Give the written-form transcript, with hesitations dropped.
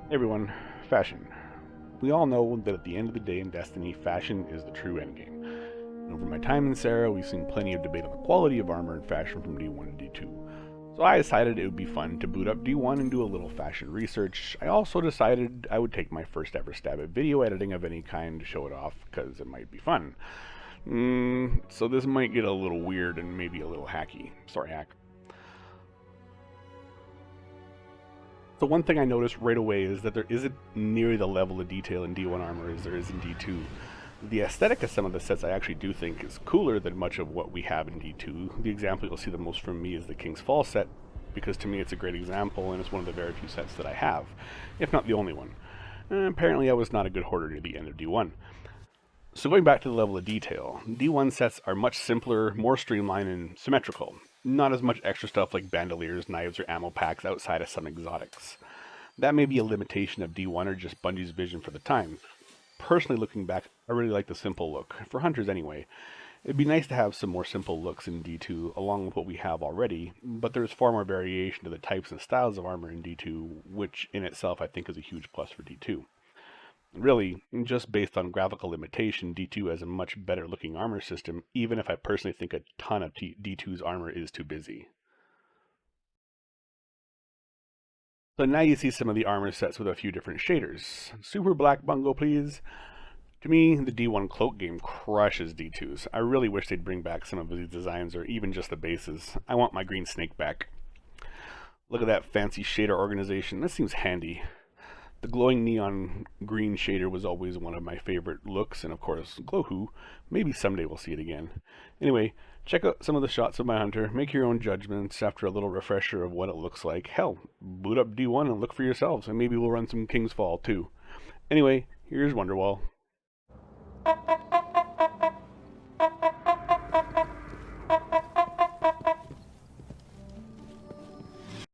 Hey everyone, fashion. We all know that at the end of the day in Destiny, fashion is the true endgame. And over my time in Sarah, we've seen plenty of debate on the quality of armor and fashion from D1 to D2. So I decided it would be fun to boot up D1 and do a little fashion research. I also decided I would take my first ever stab at video editing of any kind to show it off, because it might be fun. So this might get a little weird and maybe a little hacky. Sorry, hack. The one thing I noticed right away is that there isn't nearly the level of detail in D1 armor as there is in D2. The aesthetic of some of the sets I actually do think is cooler than much of what we have in D2. The example you'll see the most from me is the King's Fall set, because to me it's a great example and it's one of the very few sets that I have, if not the only one. And apparently I was not a good hoarder near the end of D1. So going back to the level of detail, D1 sets are much simpler, more streamlined, and symmetrical. Not as much extra stuff like bandoliers, knives, or ammo packs outside of some exotics. That may be a limitation of D1 or just Bungie's vision for the time. Personally, looking back, I really like the simple look, for hunters anyway. It'd be nice to have some more simple looks in D2 along with what we have already, but there's far more variation to the types and styles of armor in D2, which in itself I think is a huge plus for D2. Really, just based on graphical limitation, D2 has a much better looking armor system, even if I personally think a ton of D2's armor is too busy. So now you see some of the armor sets with a few different shaders. Super Black Bungo, please. To me, the D1 cloak game crushes D2's. I really wish they'd bring back some of these designs or even just the bases. I want my green snake back. Look at that fancy shader organization. This seems handy. The glowing neon green shader was always one of my favorite looks, and of course, Glowhoo. Maybe someday we'll see it again. Anyway, check out some of the shots of my hunter, make your own judgments after a little refresher of what it looks like. Hell, boot up D1 and look for yourselves, and maybe we'll run some King's Fall too. Anyway, here's Wonderwall.